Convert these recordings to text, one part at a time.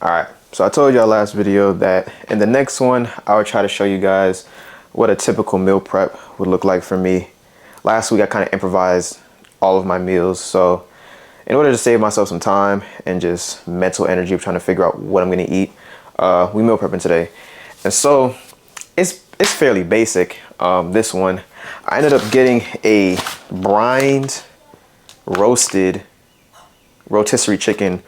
Alright, so I told y'all last video that in the next one, I would try to show you guys what a typical meal prep would look like for me. Last week, I kind of improvised all of my meals. So in order to save myself some time and just mental energy of trying to figure out what I'm going to eat, we meal prepping today. And so it's fairly basic. This one, I ended up getting a brined, roasted rotisserie chicken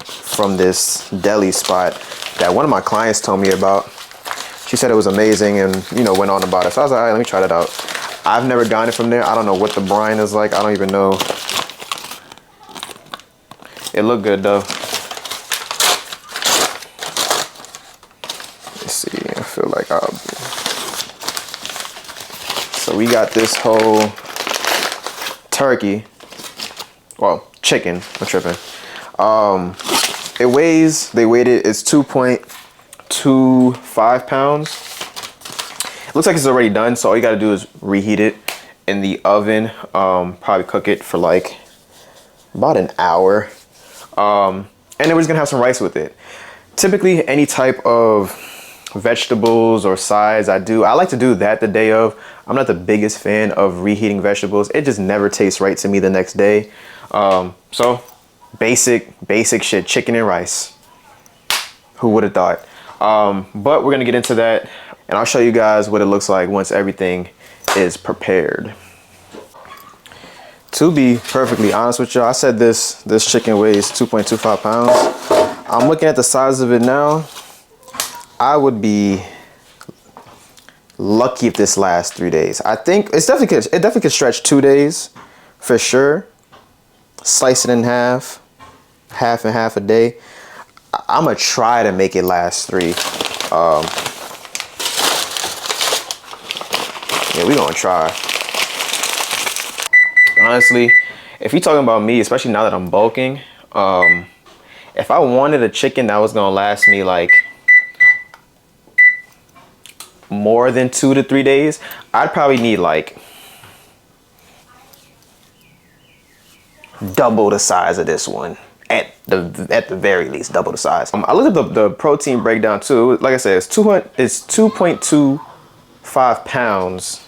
from this deli spot that one of my clients told me about. She said it was amazing and, you know, went on about it. So I was like, all right, let me try that out. I've never gotten it from there. I don't know what the brine is like. I don't even know. It looked good though. Let's see. I feel like I'll be... So we got this whole turkey. Well, chicken. I'm tripping. It weighs, they weighed it, it's 2.25 pounds. It looks like it's already done, so all you gotta do is reheat it in the oven. Probably cook it for like about an hour. And then we're just gonna have some rice with it. Typically, any type of vegetables or sides I like to do that the day of. I'm not the biggest fan of reheating vegetables. It just never tastes right to me the next day. So basic shit, chicken and rice. Who would have thought? But we're gonna get into that and I'll show you guys what it looks like once everything is prepared. To be perfectly honest with y'all, I said this chicken weighs 2.25 pounds. I'm looking at the size of it now. I would be lucky if this lasts 3 days. I think it definitely could stretch 2 days for sure. Slice it in half and half a day. I'm gonna try to make it last 3. Yeah, we gonna try. Honestly, if you're talking about me, especially now that I'm bulking, if I wanted a chicken that was gonna last me like more than 2 to 3 days, I'd probably need like double the size of this one. At the very least, double the size. I looked at the protein breakdown too. Like I said, it's 2.25 pounds.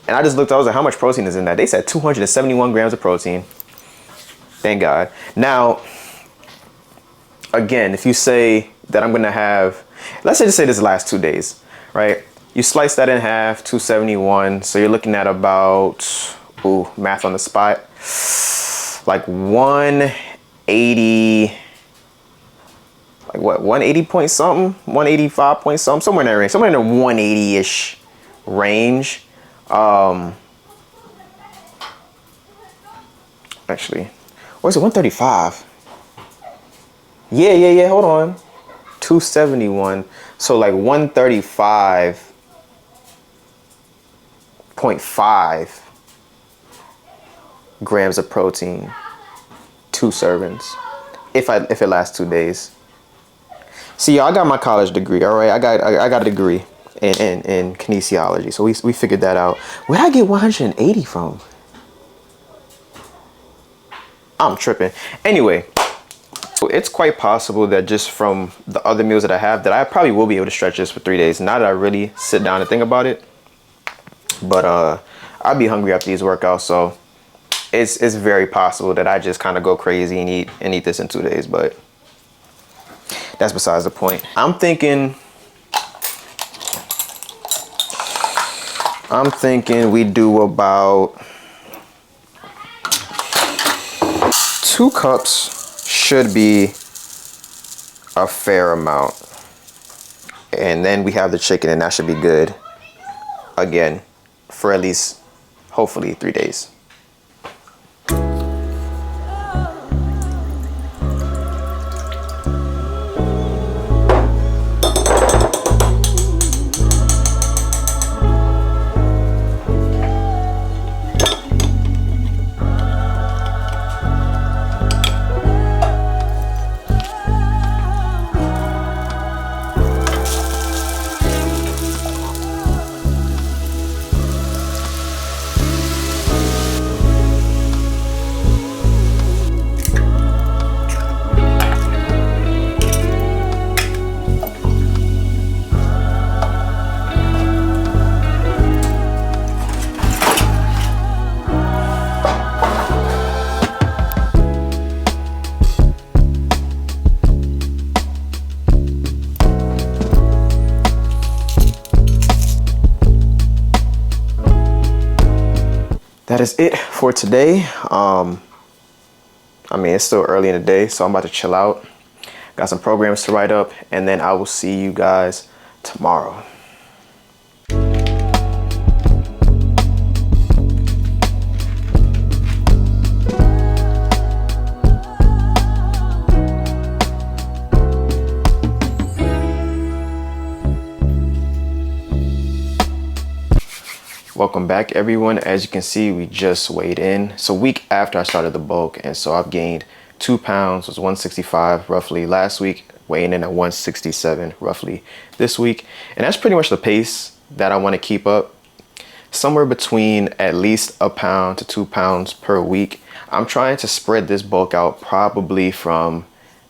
And I just looked, I was like, how much protein is in that? They said 271 grams of protein. Thank God. Now, again, if you say that I'm gonna have, let's just say this lasts 2 days, right? You slice that in half, 271. So you're looking at about, ooh, math on the spot, like 180, like what, 180 point something, 185 point something, somewhere in that range, somewhere in the 180-ish range. Actually, or is it 135? Yeah, hold on. 271. So like 135.5 grams of protein, 2 servings, if it lasts 2 days. See, I got my college degree, all right? I got a degree in kinesiology, so we figured that out. Where'd I get 180 from? I'm tripping. Anyway, so it's quite possible that just from the other meals that I have, that I probably will be able to stretch this for 3 days. Not that I really sit down and think about it, but I'll be hungry after these workouts, so it's very possible that I just kind of go crazy and eat this in 2 days, but that's besides the point. I'm thinking we do about 2 cups should be a fair amount. And then we have the chicken and that should be good. Again, for at least, hopefully 3 days. is it for today. I mean, it's still early in the day, so I'm about to chill out. Got some programs to write up, and then I will see you guys tomorrow. Welcome back, everyone. As you can see, we just weighed in. So week after I started the bulk, and so I've gained 2 pounds. It was 165 roughly last week, weighing in at 167 roughly this week. And that's pretty much the pace that I want to keep up, somewhere between at least a pound to 2 pounds per week. I'm trying to spread this bulk out probably from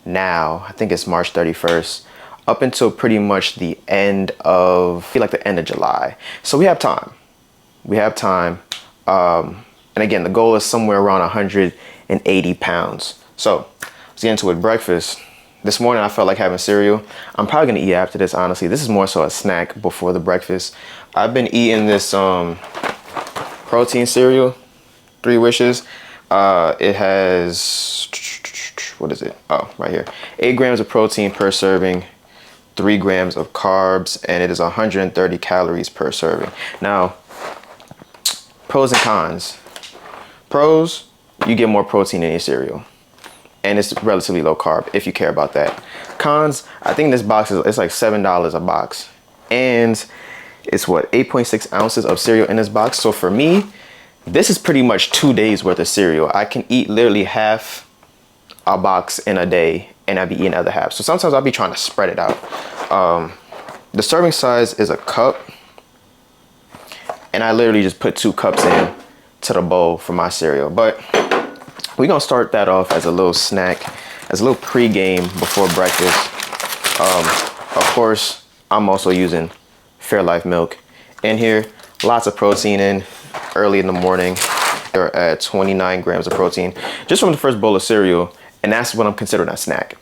now, I think it's March 31st, up until pretty much the end of, I feel like the end of July. So we have time. We have time. And again, the goal is somewhere around 180 pounds. So let's get into it. Breakfast. This morning I felt like having cereal. I'm probably gonna eat after this, honestly. This is more so a snack before the breakfast. I've been eating this protein cereal, 3 Wishes. It has, what is it? Oh, right here. 8 grams of protein per serving, 3 grams of carbs, and it is 130 calories per serving. Now, pros and cons. Pros, you get more protein in your cereal, and it's relatively low carb if you care about that. Cons, I think this box it's like $7 a box, and it's what, 8.6 ounces of cereal in this box. So for me, this is pretty much 2 days worth of cereal. I can eat literally half a box in a day, and I'll be eating the other half. So sometimes I'll be trying to spread it out. The serving size is a cup, and I literally just put 2 cups in to the bowl for my cereal. But we're gonna start that off as a little snack, as a little pre-game before breakfast. Of course, I'm also using Fairlife milk in here. Lots of protein in early in the morning. They're at 29 grams of protein just from the first bowl of cereal, and that's what I'm considering a snack.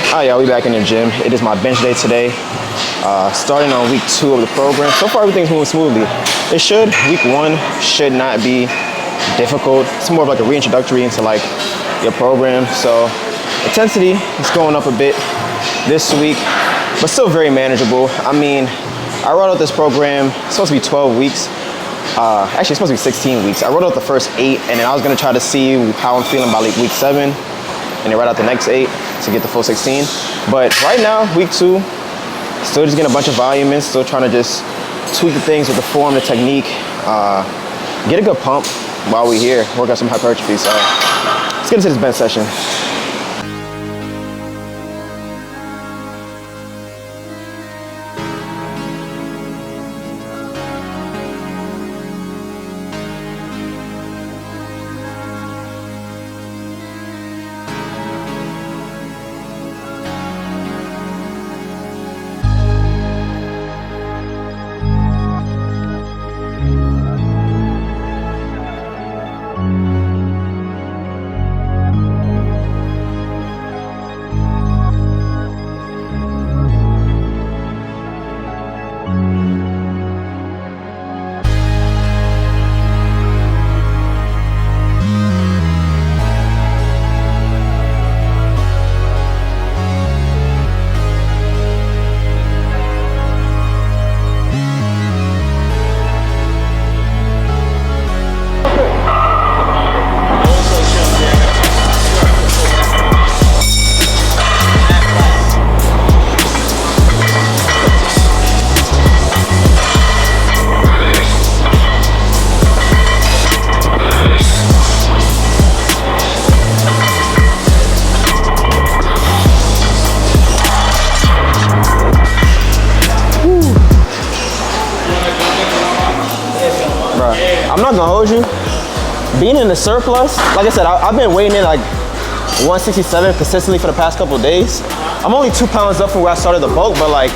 Hi y'all, we back in the gym. It is my bench day today. Starting on week 2 of the program. So far everything's moving smoothly. It should. Week 1 should not be difficult. It's more of like a reintroductory into like your program. So intensity is going up a bit this week, but still very manageable. I mean, I wrote out this program, it's supposed to be 12 weeks. Actually it's supposed to be 16 weeks. I wrote out the first 8, and then I was gonna try to see how I'm feeling by like week 7, and then write out the next 8 to get the full 16. But right now, week 2, still just getting a bunch of volume in, still trying to just tweak the things with the form, the technique, get a good pump while we're here, work on some hypertrophy. So let's get into this bench session. not gonna hold you. Being in the surplus, like I said, I've been weighing in like 167 consistently for the past couple of days. I'm only 2 pounds up from where I started the bulk, but like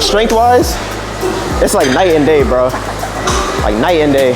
strength-wise, it's like night and day, bro. Like night and day.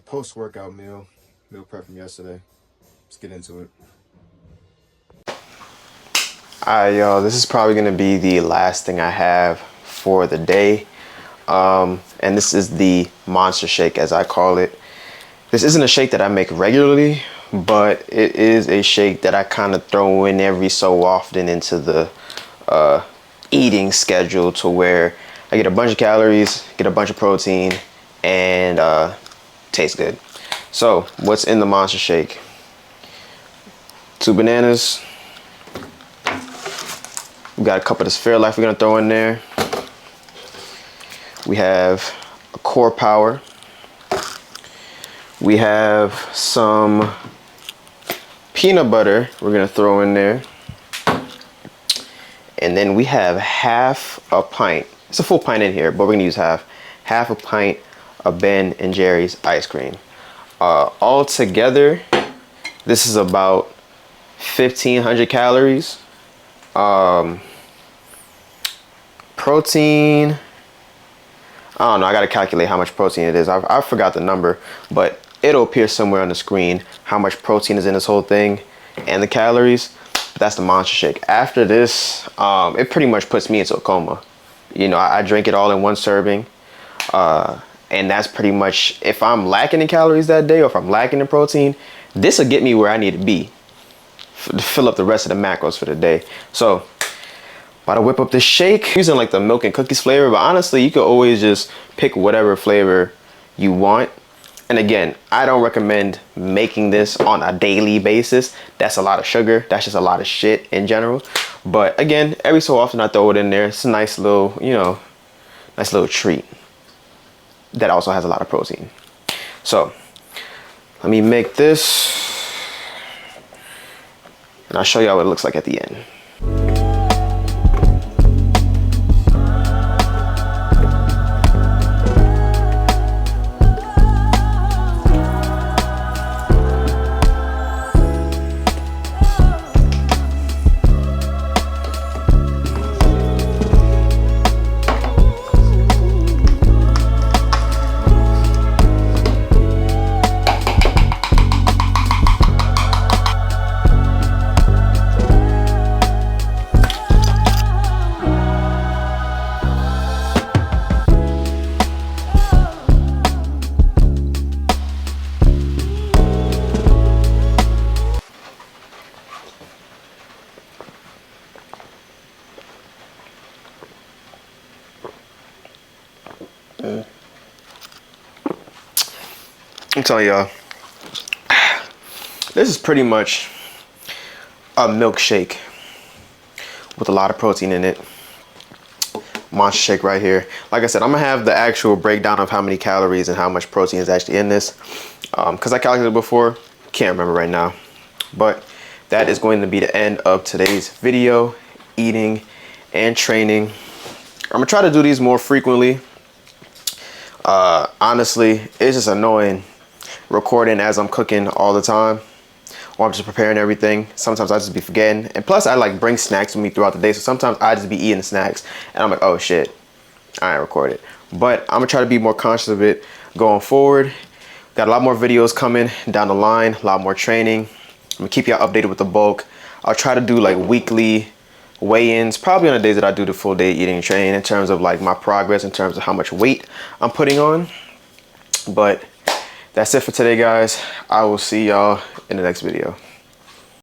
Post-workout meal prep from yesterday. Let's get into it. Alright, y'all, this is probably gonna be the last thing I have for the day. And this is the monster shake, as I call it. This isn't a shake that I make regularly, but it is a shake that I kind of throw in every so often into the eating schedule, to where I get a bunch of calories, get a bunch of protein, and tastes good. So what's in the monster shake? 2 bananas. We got a cup of this Fairlife we're gonna throw in there. We have a Core Power. We have some peanut butter we're gonna throw in there. And then we have half a pint. It's a full pint in here, but we're gonna use half a pint of Ben and Jerry's ice cream. All together, this is about 1,500 calories. Protein, I don't know, I gotta calculate how much protein it is. I forgot the number, but it'll appear somewhere on the screen how much protein is in this whole thing and the calories. That's the monster shake. After this, it pretty much puts me into a coma. You know, I drink it all in one serving. And that's pretty much, if I'm lacking in calories that day, or if I'm lacking in protein, this will get me where I need to be to fill up the rest of the macros for the day. So, about to whip up this shake. I'm using like the milk and cookies flavor, but honestly, you could always just pick whatever flavor you want. And again, I don't recommend making this on a daily basis. That's a lot of sugar. That's just a lot of shit in general. But again, every so often I throw it in there. It's a nice little, you know, nice little treat that also has a lot of protein. So let me make this and I'll show you what it looks like at the end. I'm telling y'all, this is pretty much a milkshake with a lot of protein in it. Monster shake right here. Like I said, I'm gonna have the actual breakdown of how many calories and how much protein is actually in this, because I calculated before, can't remember right now. But that is going to be the end of today's video, eating and training. I'm gonna try to do these more frequently. Honestly, it's just annoying recording as I'm cooking all the time, or I'm just preparing everything. Sometimes I just be forgetting, and plus I like bring snacks with me throughout the day, so sometimes I just be eating snacks and I'm like, oh shit, I ain't recorded. But I'm gonna try to be more conscious of it going forward. Got a lot more videos coming down the line, a lot more training. I'm gonna keep y'all updated with the bulk. I'll try to do like weekly weigh-ins, probably on the days that I do the full day eating and training, in terms of like my progress, in terms of how much weight I'm putting on. But that's it for today, guys. I will see y'all in the next video.